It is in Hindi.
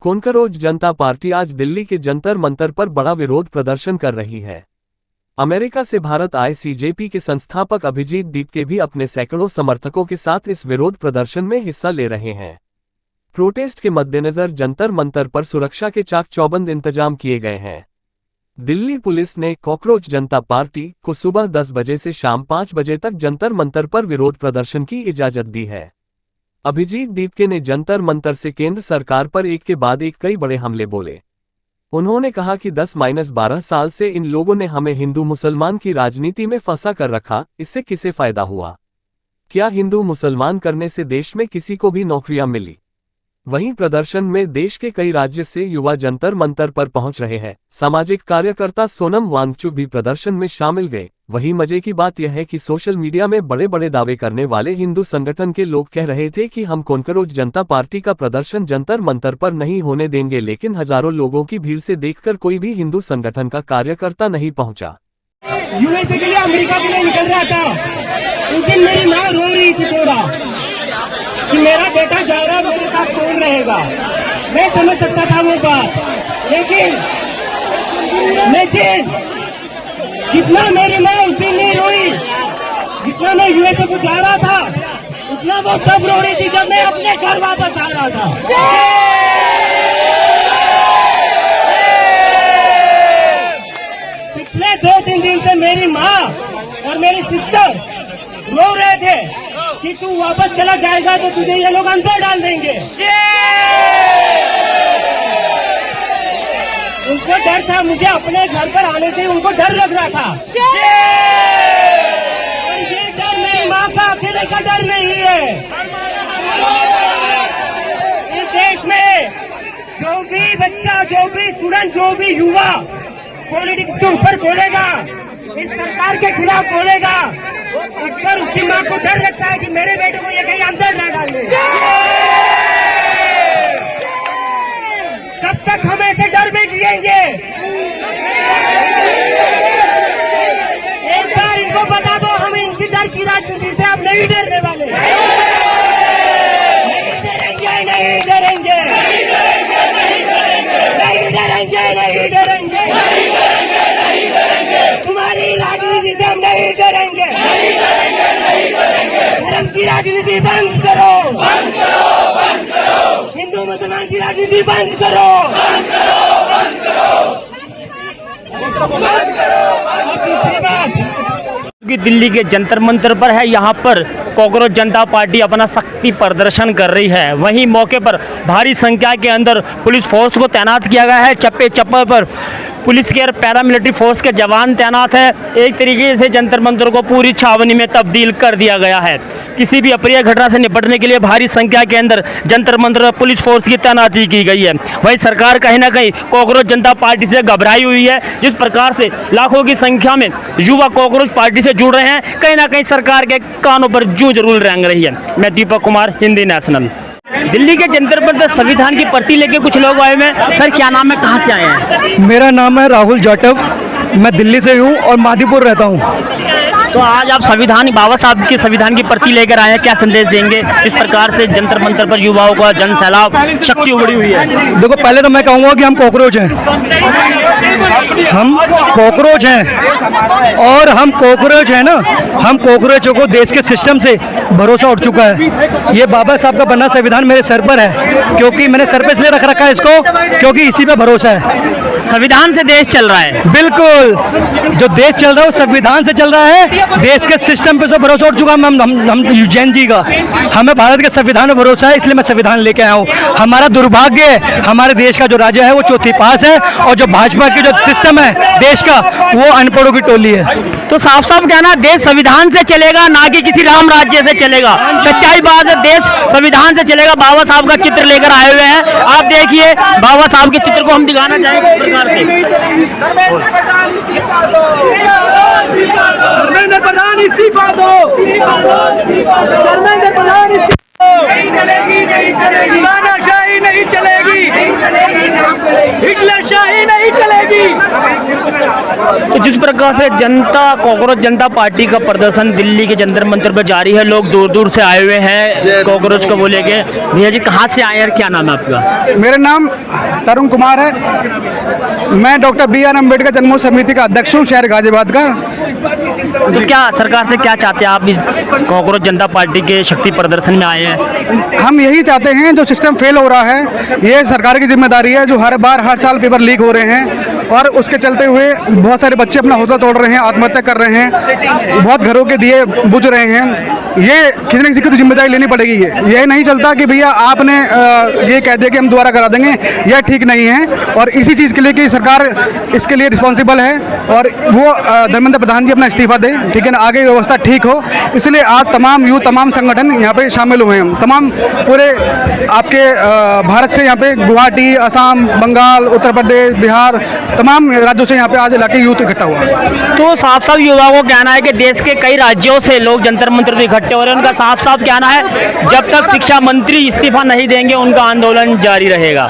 कोकरोच जनता पार्टी आज दिल्ली के जंतर मंतर पर बड़ा विरोध प्रदर्शन कर रही है। अमेरिका से भारत आए सीजेपी के संस्थापक अभिजीत दीपके भी अपने सैकड़ों समर्थकों के साथ इस विरोध प्रदर्शन में हिस्सा ले रहे हैं। प्रोटेस्ट के मद्देनजर जंतर मंतर पर सुरक्षा के चाक चौबंद इंतजाम किए गए हैं। दिल्ली पुलिस ने कोकरोच जनता पार्टी को सुबह 10 बजे से शाम 5 बजे तक जंतर मंतर पर विरोध प्रदर्शन की इजाजत दी है। अभिजीत दीपके ने जंतर मंतर से केंद्र सरकार पर एक के बाद एक कई बड़े हमले बोले। उन्होंने कहा कि 10-12 साल से इन लोगों ने हमें हिंदू मुसलमान की राजनीति में फंसा कर रखा, इससे किसे फायदा हुआ? क्या हिंदू मुसलमान करने से देश में किसी को भी नौकरियां मिली? वहीं प्रदर्शन में देश के कई राज्य से युवा जंतर मंतर पर पहुंच रहे हैं। सामाजिक कार्यकर्ता सोनम वांगचुक भी प्रदर्शन में शामिल गए। वहीं मजे की बात यह है कि सोशल मीडिया में बड़े बड़े दावे करने वाले हिंदू संगठन के लोग कह रहे थे कि हम कोकरोच जनता पार्टी का प्रदर्शन जंतर मंतर पर नहीं होने देंगे, लेकिन हजारों लोगों की भीड़ से देखकर कोई भी हिंदू संगठन का कार्यकर्ता नहीं पहुंचा। यूएसए के लिए, अमेरिका के लिए निकल रहा था, उस दिन मेरी माँ रो रही थी थोड़ा कि मेरा बेटा जा रहा, मेरे साथ कौन रहेगा। मैं समझ सकता था वो बात, लेकिन जितना मेरी माँ उस दिन नहीं रोई, जितना मैं यूएसए को जा रहा था, उतना वो तब रो रही थी जब मैं अपने घर वापस आ रहा था। पिछले 2-3 दिन से मेरी माँ और मेरी सिस्टर रो रहे थे कि तू वापस चला जाएगा तो तुझे ये लोग अंदर डाल देंगे। उनको डर था, मुझे अपने घर पर आने से उनको डर लग रहा था। ये डर मेरी माँ का अकेले का डर नहीं है। इस देश में जो भी बच्चा, जो भी स्टूडेंट, जो भी युवा पॉलिटिक्स के ऊपर बोलेगा, इस सरकार के खिलाफ बोलेगा, उस पर उसकी माँ को डर लगता है कि मेरे बेटे को ये कहीं अंदर न डाल दे। कब तक हम ऐसे डर में जिएंगे? एक बार इनको बता दो, हम इनकी डर की राजनीति से अब नहीं डरने वाले। नहीं डरेंगे, नहीं डरेंगे, नहीं डरेंगे, नहीं डरेंगे। तुम्हारी राजनीति से हम नहीं डरेंगे। धर्म की राजनीति बंद करो, बंद करो, बंद करो। हिंदू मुसलमान की राजनीति बंद करो, बंद करो, बंद करो, बंद करो। और दूसरी बात कि दिल्ली के जंतर मंतर पर है, यहाँ पर कोकरोच जनता पार्टी अपना शक्ति प्रदर्शन कर रही है। वहीं मौके पर भारी संख्या के अंदर पुलिस फोर्स को तैनात किया गया है। चप्पे चप्पे पर पुलिस के और पैरामिलिट्री फोर्स के जवान तैनात है। एक तरीके से जंतर मंतर को पूरी छावनी में तब्दील कर दिया गया है। किसी भी अप्रिय घटना से निपटने के लिए भारी संख्या के अंदर जंतर मंतर पुलिस फोर्स की तैनाती की गई है। वहीं सरकार कहीं ना कहीं कोकरोच जनता पार्टी से घबराई हुई है। जिस प्रकार से लाखों की संख्या में युवा कोकरोच पार्टी से जुड़ रहे हैं, कहीं ना कहीं सरकार के कानों पर जूं जरूर रेंग रही है। मैं दीपक कुमार, हिंदी नेशनल। दिल्ली के जंतर मंतर संविधान की प्रति लेके कुछ लोग आए हैं। सर क्या नाम है, कहाँ से आए हैं? मेरा नाम है राहुल जाटव, मैं दिल्ली से हूँ और मादीपुर रहता हूँ। तो आज आप संविधान, बाबा साहब के संविधान की प्रति लेकर आए हैं, क्या संदेश देंगे? इस प्रकार से जंतर मंतर पर युवाओं का जन सैलाब, शक्ति उमड़ी हुई है। देखो, पहले तो मैं कहूँगा कि हम कॉकरोच हैं, हम कॉकरोच हैं, और हम कॉकरोच हैं ना, हम कॉकरोचों को देश के सिस्टम से भरोसा उठ चुका है। ये बाबा साहब का बना संविधान मेरे सर पर है, क्योंकि मैंने सर पे इसलिए रख रखा है इसको, क्योंकि इसी पे भरोसा है। संविधान से देश चल रहा है। बिल्कुल, जो देश चल रहा है वो संविधान से चल रहा है। देश के सिस्टम पे से भरोसा उठ चुका हम जैन जी का, हमें भारत के संविधान में भरोसा है, इसलिए मैं संविधान लेके आया हूँ। हमारा दुर्भाग्य है, हमारे देश का जो राजा है वो चौथी पास है, और जो भाजपा की जो सिस्टम है देश का, वो अनपढ़ों की टोली है। तो साफ साफ कहना, देश संविधान से चलेगा, ना कि किसी राम राज्य से चलेगा। सच्चाई बात है, देश संविधान से चलेगा। बाबा साहब का चित्र लेकर आए हुए हैं, आप देखिए बाबा साहब के चित्र को हम दिखाना चाहेंगे। इस प्रकार से नहीं चलेगी, नहीं चलेगी, तानाशाही नहीं चलेगी, हिटलरशाही नहीं चलेगी। तो जिस प्रकार से कॉकरोच जनता पार्टी का प्रदर्शन दिल्ली के जंतर मंतर पर जारी है, लोग दूर दूर से आए हुए हैं कॉकरोच को वो लेके। भैया जी कहाँ से आए हैं, क्या नाम है आपका? मेरा नाम तरुण कुमार है। मैं डॉक्टर BR अम्बेडकर जन्मोत्सव समिति का अध्यक्ष हूँ शहर गाजियाबाद का। तो क्या सरकार से क्या चाहते हैं आप इस कॉकरोच जनता पार्टी के शक्ति प्रदर्शन में आए हैं? हम यही चाहते हैं, जो सिस्टम फेल हो रहा है ये सरकार की जिम्मेदारी है। जो हर साल पेपर लीक हो रहे हैं और उसके चलते हुए बहुत सारे बच्चे अपना हौसला तोड़ रहे हैं, आत्महत्या कर रहे हैं, बहुत घरों के दिए बुझ रहे हैं। ये किसी न किसी की तो जिम्मेदारी लेनी पड़ेगी। ये नहीं चलता कि भैया आपने ये कह दिया कि हम दोबारा करा देंगे, यह ठीक नहीं है। और इसी चीज़ के लिए कि सरकार इसके लिए रिस्पॉन्सिबल है और वो धर्मेंद्र प्रधान जी अपना इस्तीफा दें, ठीक है ना, आगे व्यवस्था ठीक हो। इसलिए आज तमाम यूथ, तमाम संगठन यहाँ पे शामिल हुए हैं। तमाम पूरे आपके भारत से यहाँ पे गुवाहाटी, असम, बंगाल, उत्तर प्रदेश, बिहार, तमाम राज्यों से यहाँ पे आज इलाके यूथ इकट्ठा हुआ। तो साफ साफ युवाओं को कहना है कि देश के कई राज्यों से लोग जंतर मंतर पर इकट्ठे हो रहे हैं। उनका साफ साफ कहना है जब तक शिक्षा मंत्री इस्तीफा नहीं देंगे उनका आंदोलन जारी रहेगा।